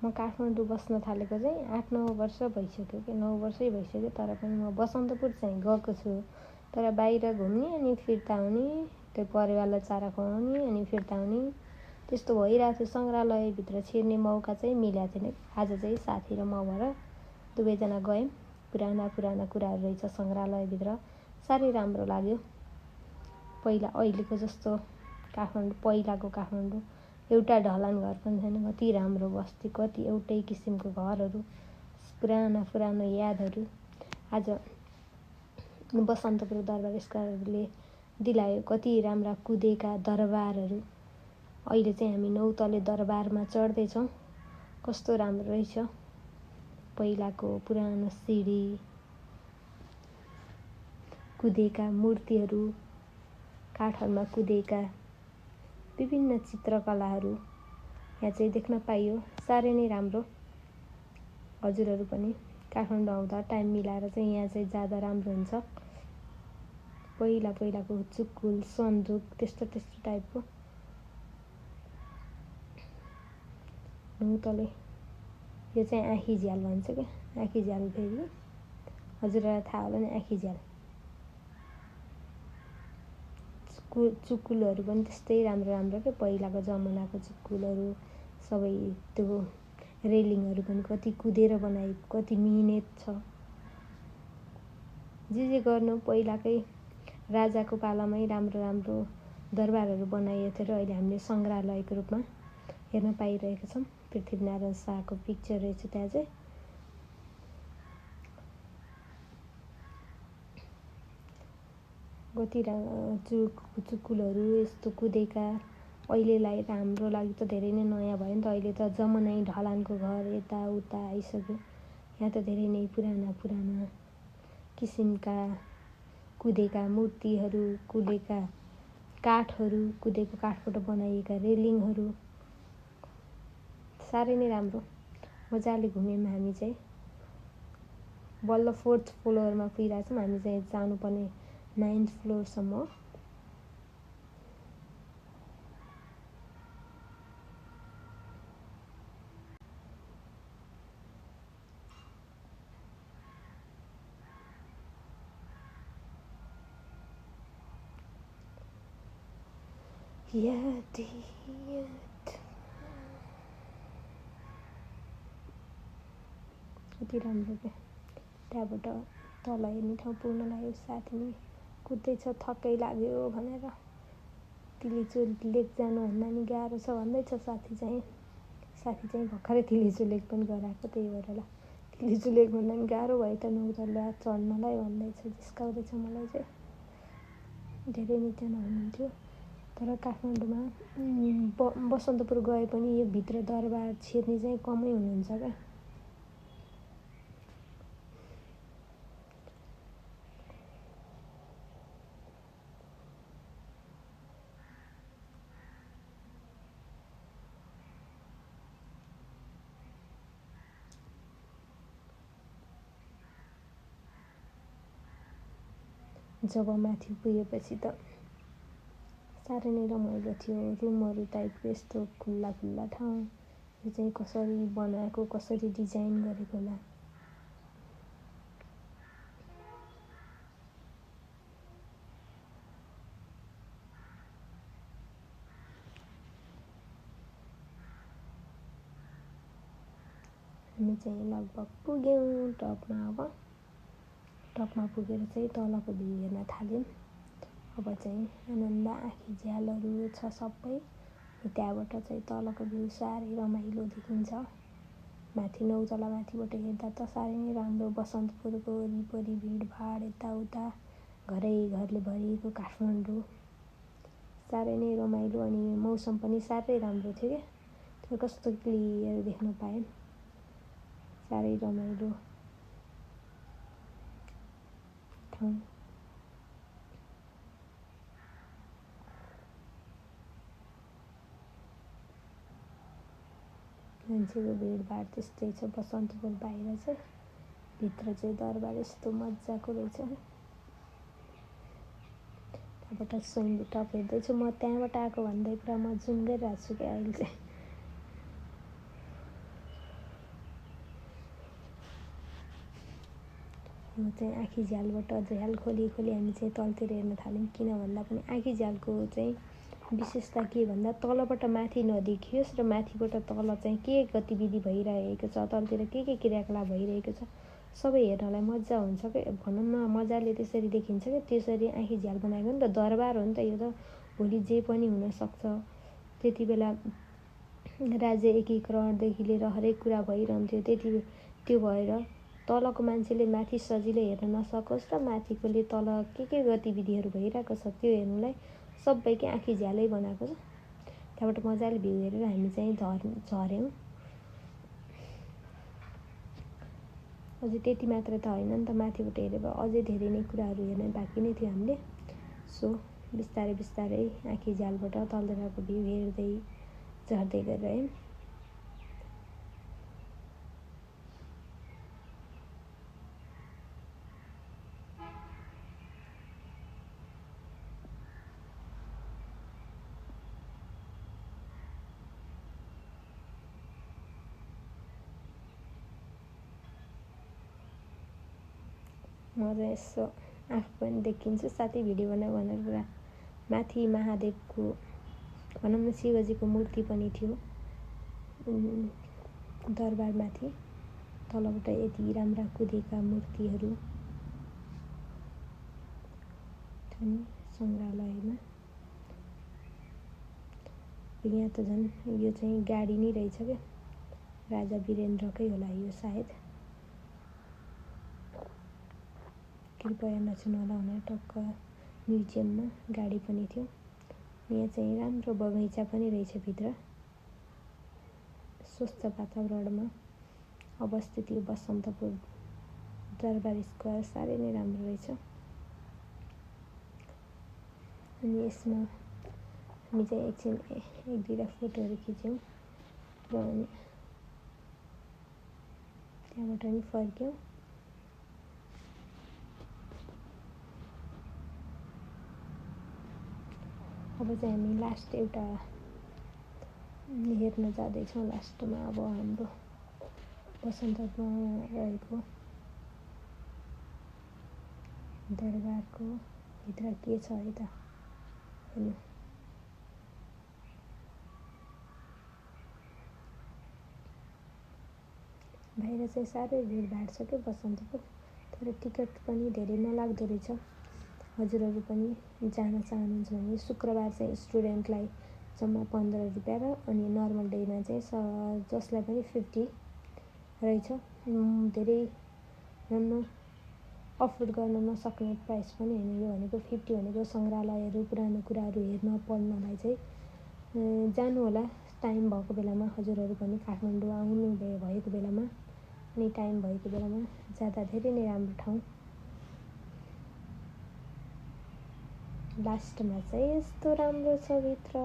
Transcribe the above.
म काठमाडौँ बस्न थालेको चाहिँ 8-9 वर्ष भइसक्यो कि 9 वर्षै भइसक्यो। तर पनि म बसन्तपुर चाहिँ गएको छु। तर बाहिर घुम्ने अनि फिर्ता आउने, त्यो परिवारलाई चारा खुवाउने अनि फिर्ता आउने त्यस्तो भइरहेको थियो। सङ्ग्रहालयभित्र छिर्ने मौका चाहिँ मिलेको थिएन। आज चाहिँ साथी र म भएर दुवैजना गयौँ। पुराना कुराहरू रहेछ सङ्ग्रहालयभित्र, साह्रै राम्रो लाग्यो। पहिला अहिलेको जस्तो काठमाडौँ, पहिलाको काठमाडौँ एउटा ढलान घर पनि छैन। कति राम्रो बस्ती, कति एउटै किसिमको घरहरू, पुरानो यादहरू आज बसन्तपुर दरबार स्क्वायरले दिलायो। कति राम्रा कुदेका दरबारहरू। अहिले चाहिँ हामी 9 तले दरबारमा चढ्दैछौँ। कस्तो राम्रो रहेछ पहिलाको पुरानो सिडी, कुदेका मूर्तिहरू, काठहरूमा कुदेका विभिन्न चित्रकलाहरू यहाँ चाहिँ देख्न पाइयो। साह्रै नै राम्रो। हजुरहरू पनि काठमाडौँ आउँदा टाइम मिलाएर चाहिँ यहाँ चाहिँ जाँदा राम्रो हुन्छ। पहिलाको चुकुल, सन्दुक त्यस्तो टाइपको 9 तले। यो चाहिँ आँखी झ्याल भन्छ क्या, आँखी झ्याल। फेरि हजुरहरूलाई थाहा होला नि आँखी झ्याल। चुकुलहरू पनि त्यस्तै राम्रो क्या, पहिलाको जमानाको चुकुलहरू सबै। त्यो रेलिङहरू पनि कति कुदेर बनाएको, कति मिहिनेत छ। जे गर्नु पहिलाकै राजाको पालामै राम्रो दरबारहरू बनाइएको थियो र अहिले हामीले सङ्ग्रहालयको रूपमा हेर्न पाइरहेका छौँ। पृथ्वीनारायण शाहको पिक्चर रहेछ त्यहाँ चाहिँ। कति चुकुलहरू यस्तो कुदेका। अहिलेलाई हाम्रो लागि त धेरै नै नयाँ भयो नि त। अहिले त जमानै ढलानको घर यताउता आइसक्यो। यहाँ त धेरै नै पुराना किसिमका कुदेका मूर्तिहरू, कुदेका काठहरू, कुदेको काठबाट बनाइएका रेलिङहरू साह्रै नै राम्रो। मजाले घुम्यौँ हामी चाहिँ। बल्ल 4th फ्लोरमा पुगिरहेको छौँ। हामी चाहिँ जानुपर्ने 9th फ्लोरसम्म। कति राम्रो क्या। त्यहाँबाट तल हेर्ने ठाउँ पुग्न लाग्यो। साथी कुद्दैछ, थकै लाग्यो भनेर तिलिचो लेक जानुभन्दा नि गाह्रो छ भन्दैछ साथी चाहिँ भर्खरै तिलिचो लेक पनि गराएको। त्यही भएर होला तिलिचो लेक भन्दा नि गाह्रो भयो त 9 तला चढ्नलाई भन्दैछ, जिस्काउँदैछ मलाई चाहिँ। धेरै नैजना हुनुहुन्थ्यो। तर काठमाडौँमा बसन्तपुर गए पनि यो भित्र दरबार छिर्ने चाहिँ कमै हुनुहुन्छ क्या। जब माथि पुगेपछि त साह्रै नै रमाइलो थियो। रुमहरू टाइपको यस्तो खुल्ला ठाउँ। यो चाहिँ कसरी बनाएको, कसरी डिजाइन गरेको होला। हामी चाहिँ लगभग पुग्यौँ टपमा। अब टपमा पुगेर चाहिँ तलको भ्यू हेर्न थाल्यौँ। अब चाहिँ आनन्द आँखी झ्यालहरू छ सबै। त्यहाँबाट चाहिँ तलको भ्यू साह्रै रमाइलो देखिन्छ। माथि 9 तला माथिबाट हेर्दा त साह्रै नै राम्रो। बसन्तपुरको वरिपरि भिडभाड यताउता, घरले भरिएको काठमाडौँ साह्रै नै रमाइलो। अनि मौसम पनि साह्रै राम्रो थियो क्या। त्यो कस्तो क्लियर देख्न पाएँ। साह्रै रमाइलो ठाउँ। मान्छेको भिडभाड त्यस्तै छ बसन्तपुर बाहिर चाहिँ। भित्र चाहिँ दरबार यस्तो मजाको रहेछ। त्यहाँबाट स्वयम्भू टप हेर्दैछु। म त्यहाँबाट आएको भन्दै पुरा म जुम गरिरहेको छु क्या अहिले चाहिँ। यो चाहिँ आँखी झ्यालबाट झ्याल खोली खोली हामी चाहिँ तलतिर हेर्न थाल्यौँ। किन भन्दा पनि आँखी झ्यालको चाहिँ विशेषता के भन्दा तलबाट माथि नदेखियोस् र माथिबाट तल चाहिँ के गतिविधि भइरहेको छ, तलतिर के क्रियाकलाप भइरहेको छ सबै हेर्नलाई मजा हुन्छ क्या। भनौँ न मजाले त्यसरी देखिन्छ क्या। त्यसरी आँखी झ्याल बनाएको नि त दरबार हो नि त यो त, भोलि जे पनि हुनसक्छ। त्यति बेला राज्य एकीकरणदेखि लिएर हरेक कुरा भइरहन्थ्यो। त्यो भएर तलको मान्छेले माथि सजिलै हेर्न नसकोस् र माथिकोले तल के गतिविधिहरू भइरहेको छ त्यो हेर्नुलाई सबैकै आँखी झ्यालै बनाएको छ। त्यहाँबाट मजाले भ्यू हेरेर हामी चाहिँ झऱ्यौँ। अझै त्यति मात्र त होइन नि त, माथिबाट हेरेर अझै धेरै नै कुराहरू हेर्न बाँकी नै थियो हामीले। सो बिस्तारै बिस्तारै आँखी झ्यालबाट तलतिरको भ्यू हेर्दै झर्दै गइरह्यौँ। म चाहिँ यसो आफू पनि देखिन्छु, साथै भिडियो बनाऊ भनेर पुरा माथि महादेवको भनौँ न शिवजीको मूर्ति पनि थियो दरबारमाथि। तलबाट यति राम्रा कुदेका मूर्तिहरू छन् सङ्ग्रहालयमा। यहाँ त झन् यो चाहिँ गाडी नै रहेछ क्या, राजा वीरेन्द्रकै होला यो सायद। कृपया नछुनु होला भनेर टक्क म्युजियममा गाडी पनि थियो। यहाँ चाहिँ राम्रो बगैँचा पनि रहेछ भित्र। स्वस्थ वातावरणमा अवस्थित यो बसन्तपुर दरबार स्क्वायर साह्रै नै राम्रो रहेछ। अनि यसमा हामी चाहिँ एकछिन एक दुईवटा फोटोहरू खिच्यौँ र अनि त्यहाँबाट नि फर्क्यौँ। अब चाहिँ हामी लास्ट एउटा हेर्न जाँदैछौँ। लास्टमा अब हाम्रो बसन्तपुरमा रहेको दरबारको भित्र के छ है त हेर्नु। बाहिर चाहिँ साह्रै भिडभाड छ क्या बसन्तपुर, तर टिकट पनि धेरै नलाग्दो रहेछ। हजुरहरू पनि जान चाहनुहुन्छ भने शुक्रबार चाहिँ स्टुडेन्टलाई जम्मा 15 रुपियाँ र अनि नर्मल डेमा चाहिँ जसलाई पनि 50 रहेछ। धेरै राम्रो अफोर्ड गर्न नसक्ने प्राइस पनि होइन यो भनेको। 50 भनेको सङ्ग्रहालयहरू पुरानो कुराहरू हेर्न पढ्नलाई चाहिँ जानु होला टाइम भएको बेलामा। हजुरहरू पनि काठमाडौँ आउनु भएको बेलामा अनि टाइम भएको बेलामा जाँदा धेरै नै राम्रो ठाउँ। लास्टमा चाहिँ यस्तो राम्रो छ भित्र।